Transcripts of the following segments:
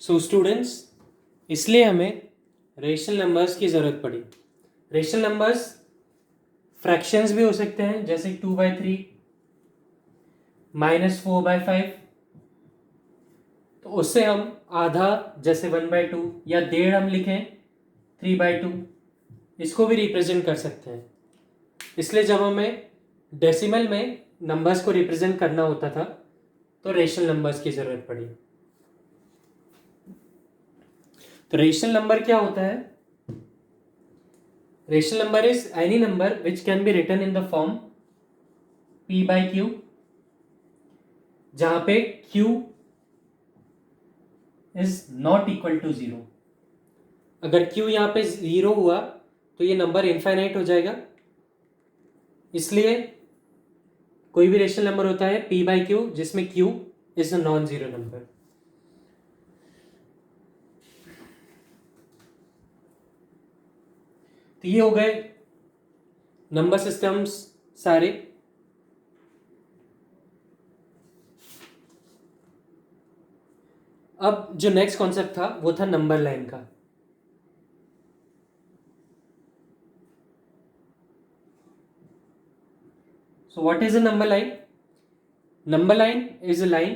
So students, इसलिए हमें rational numbers की ज़रूरत पड़ी। रेशनल नंबर्स फ्रैक्शंस भी हो सकते हैं, जैसे 2/3, -4/5। तो उससे हम आधा, जैसे 1/2, या डेढ़ हम लिखें 3/2, इसको भी रिप्रेजेंट कर सकते हैं। इसलिए जब हमें डेसिमल में नंबर्स को रिप्रेजेंट करना होता था तो रेशनल नंबर्स की ज़रूरत पड़ी। तो रेशनल नंबर क्या होता है? Rational number is any number which can be written in the form p/q, जहां पे q is not equal to 0। अगर q यहां पे 0 हुआ तो ये नंबर इनफाइनाइट हो जाएगा। इसलिए कोई भी रेशनल नंबर होता है p/q जिसमें q is a non zero number. तो ये हो गए नंबर सिस्टम्स सारे। अब जो नेक्स्ट कॉन्सेप्ट था वो था नंबर लाइन का। So what is a number line? Number line is a line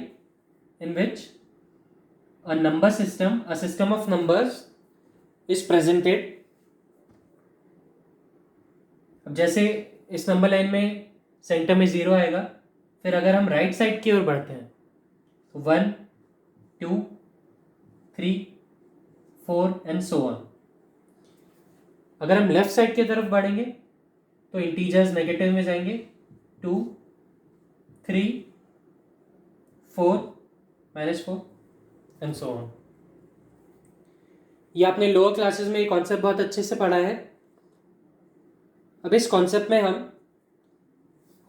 in which a number system, a system of numbers is presented. अब जैसे इस नंबर लाइन में सेंटर में 0 आएगा, फिर अगर हम राइट साइड की ओर बढ़ते हैं तो 1, 2, 3, 4 एंड सो ऑन। अगर हम लेफ्ट साइड की तरफ बढ़ेंगे तो इंटीजर्स नेगेटिव में जाएंगे, 2, 3, 4, -4 एंड सो ऑन। ये आपने लोअर क्लासेस में ये कॉन्सेप्ट बहुत अच्छे से पढ़ा है। अब इस कॉन्सेप्ट में हम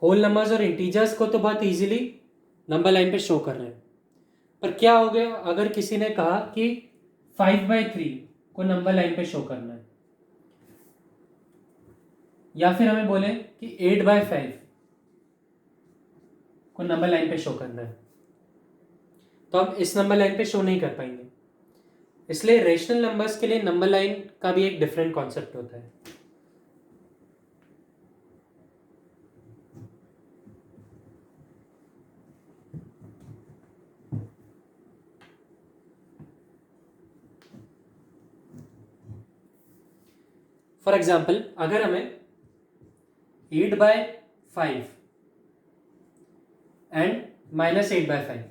होल नंबर्स और इंटीजर्स को तो बहुत इजीली नंबर लाइन पे शो कर रहे हैं, पर क्या हो गया अगर किसी ने कहा कि 5/3 को नंबर लाइन पे शो करना है, या फिर हमें बोले कि 8/5 को नंबर लाइन पे शो करना है, तो हम इस नंबर लाइन पे शो नहीं कर पाएंगे। इसलिए रेशनल नंबर्स के लिए नंबर लाइन का भी एक डिफरेंट कॉन्सेप्ट होता है। फॉर एग्जाम्पल, अगर हमें 8/5 एंड -8/5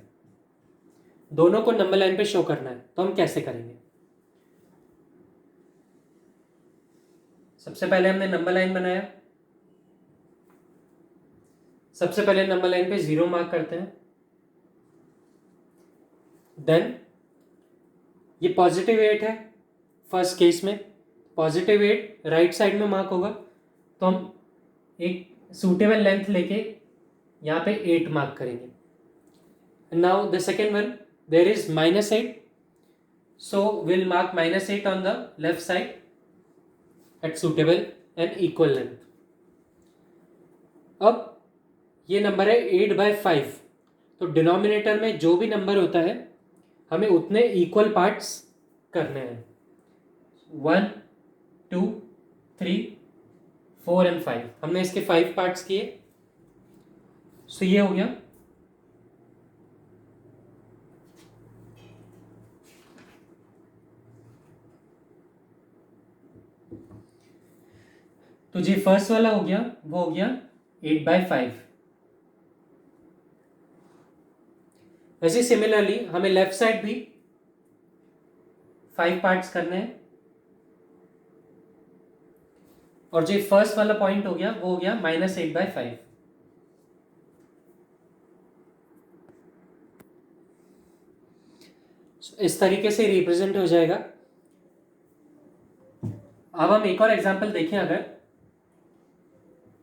दोनों को नंबर लाइन पे शो करना है तो हम कैसे करेंगे? सबसे पहले हमने नंबर लाइन बनाया। सबसे पहले नंबर लाइन पे 0 मार्क करते हैं। देन ये +8 है फर्स्ट केस में। +8 राइट साइड में मार्क होगा, तो हम एक सूटेबल लेंथ लेके यहाँ पे 8 मार्क करेंगे। Now the second one, there is -8, so we'll mark -8 on the left side at suitable and equal length. अब ये नंबर है 8/5, तो डिनोमिनेटर में जो भी नंबर होता है हमें उतने इक्वल पार्ट्स करने हैं, 1, 2, 3, 4 एंड 5। हमने इसके 5 पार्ट्स किए। सो ये हो गया। तो जो फर्स्ट वाला हो गया वो हो गया 8/5। वैसे सिमिलरली हमें लेफ्ट साइड भी 5 पार्ट्स करने हैं, और जो फर्स्ट वाला पॉइंट हो गया वो हो गया -8/5। इस तरीके से रिप्रेजेंट हो जाएगा। अब हम एक और एग्जांपल देखें। अगर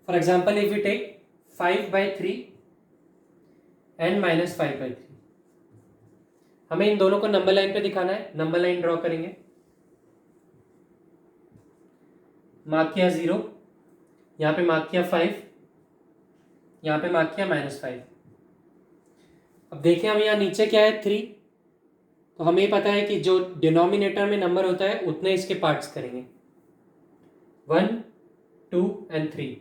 for example if you take 5/3 and -5/3, हमें इन दोनों को नंबर लाइन पे दिखाना है। नंबर लाइन ड्रॉ करेंगे, मार्क किया 0, यहाँ पे मार्क किया 5, यहाँ पे मार्क किया -5। अब देखें हम यहाँ नीचे क्या है 3, तो हमें पता है कि जो डिनोमिनेटर में नंबर होता है उतने इसके पार्ट्स करेंगे, 1, 2 एंड 3।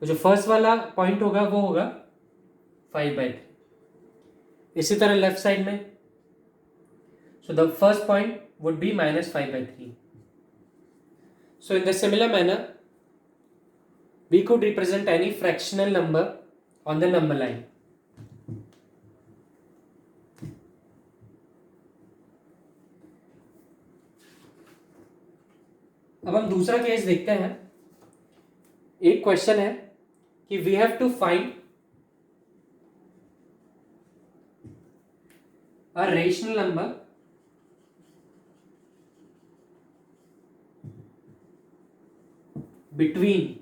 तो जो फर्स्ट वाला पॉइंट होगा वो होगा 5/3। इसी तरह लेफ्ट साइड में, so the first point would be -5/3। So in the similar manner we could represent any fractional number on the number line. अब हम दूसरा केस देखते हैं। एक क्वेश्चन है कि we have to find a rational number between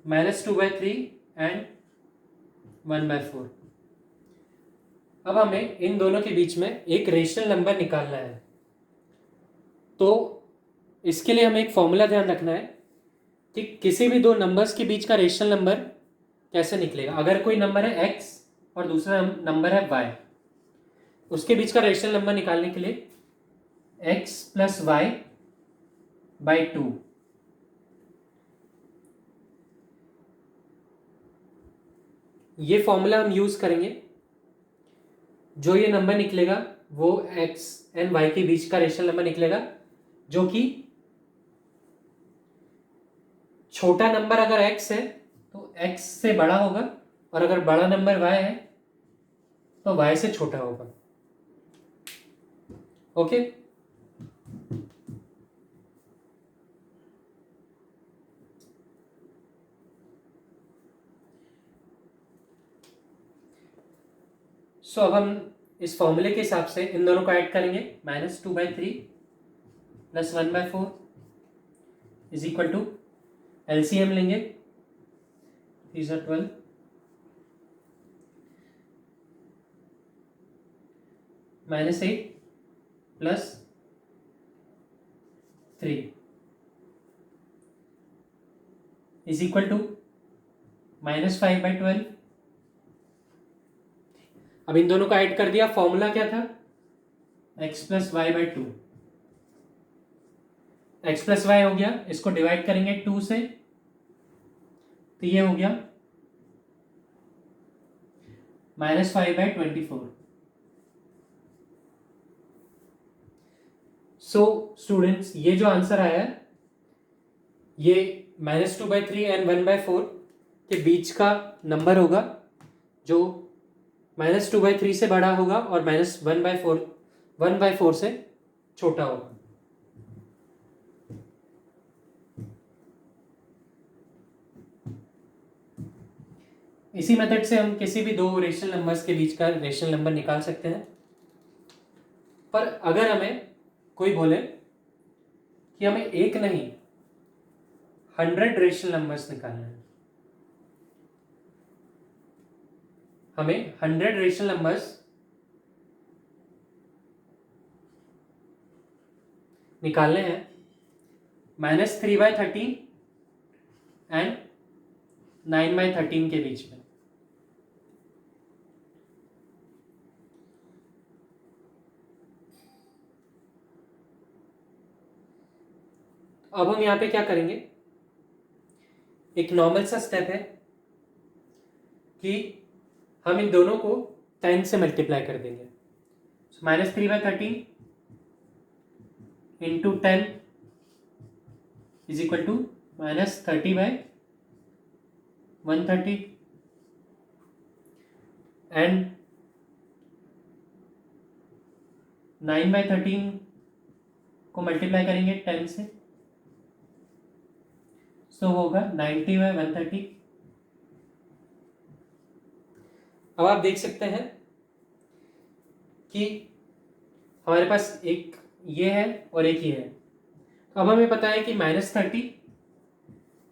-2/3 and 1/4। अब हमें इन दोनों के बीच में एक रेशनल नंबर निकालना है। तो इसके लिए हमें एक फॉर्मूला ध्यान रखना है कि किसी भी दो नंबर्स के बीच का रेशनल नंबर कैसे निकलेगा। अगर कोई नंबर है x और दूसरा नंबर है y, उसके बीच का रेशनल नंबर निकालने के लिए x + y/2, ये फॉर्मूला हम यूज करेंगे। जो ये नंबर निकलेगा वो x एंड y के बीच का रेशनल नंबर निकलेगा, जो कि छोटा नंबर अगर x है तो x से बड़ा होगा, और अगर बड़ा नंबर y है तो y से छोटा होगा। ओके, सो अब हम इस फॉर्मूले के हिसाब से इन दोनों को ऐड करेंगे। -2/3 + 1/4 = LCM लेंगे, 3 × 12, -8 + 3 = -5/12। अब इन दोनों को ऐड कर दिया। फॉर्मूला क्या था? x + y/2। x + y हो गया, इसको डिवाइड करेंगे 2 से, तो ये हो गया -5/24। सो स्टूडेंट्स, ये जो आंसर आया है ये -2/3 एंड 1/4 के बीच का नंबर होगा, जो -2/3 से बड़ा होगा और -1/4 से छोटा होगा। इसी मेथड से हम किसी भी दो रेशनल नंबर्स के बीच का रेशनल नंबर निकाल सकते हैं। पर अगर हमें कोई बोले कि हमें एक नहीं 100 रेशनल नंबर्स निकालना है, हमें 100 रेशनल नंबर्स निकालने हैं -3/13 एंड 9/13 के बीच में। अब हम यहां पे क्या करेंगे, एक नॉर्मल सा स्टेप है कि हम इन दोनों को 10 से मल्टीप्लाई कर देंगे। -3/13 इंटू 10 = -30/130 एंड 9/13 को मल्टीप्लाई करेंगे 10 से, तो होगा 90/130। अब आप देख सकते हैं कि हमारे पास एक ये है और एक ये है। तो अब हमें पता है कि -30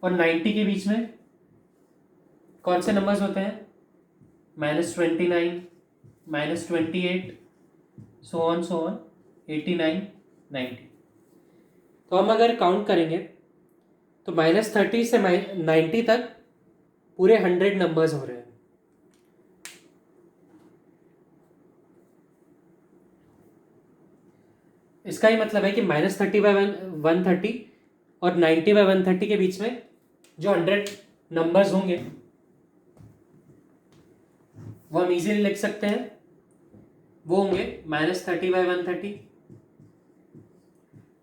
और 90 के बीच में कौन से नंबर्स होते हैं? -29, -28, सो ऑन 89, 90। तो हम अगर काउंट करेंगे तो -30 से 90 तक पूरे 100 नंबर्स हो रहे हैं। इसका ही मतलब है कि -30/130 और 90/130 के बीच में जो 100 नंबर्स होंगे वो हम इजीली लिख सकते हैं। वो होंगे -30/130,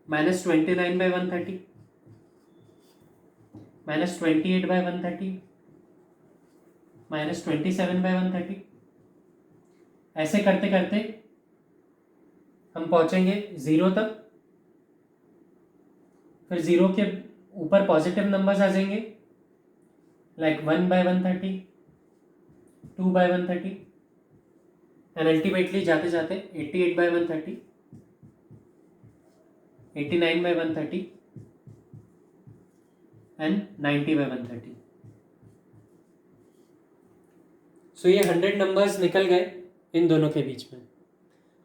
-29/130, -28/130, -27/130। ऐसे करते करते हम पहुंचेंगे 0 तक। फिर 0 के ऊपर पॉजिटिव नंबर्स आ जाएंगे, लाइक 1/130, 2/130, एंड अल्टीमेटली जाते जाते 88/130, 89/130 एंड 90/130। सो ये 100 नंबर्स निकल गए इन दोनों के बीच में।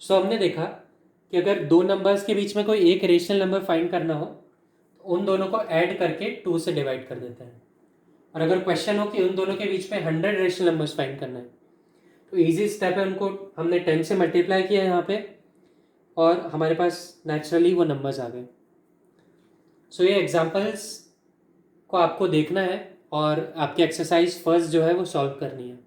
सो हमने देखा कि अगर दो नंबर्स के बीच में कोई एक रेशनल नंबर फाइंड करना हो तो उन दोनों को ऐड करके 2 से डिवाइड कर देते हैं। और अगर क्वेश्चन हो कि उन दोनों के बीच में 100 रेशनल नंबर्स फाइंड करना है तो इजी स्टेप है, उनको हमने 10 से मल्टीप्लाई किया यहाँ पे और हमारे पास नेचुरली वो नंबर्स आ गए। सो ये एग्जांपल्स को आपको देखना है और आपकी एक्सरसाइज फर्स्ट जो है वो सॉल्व करनी है।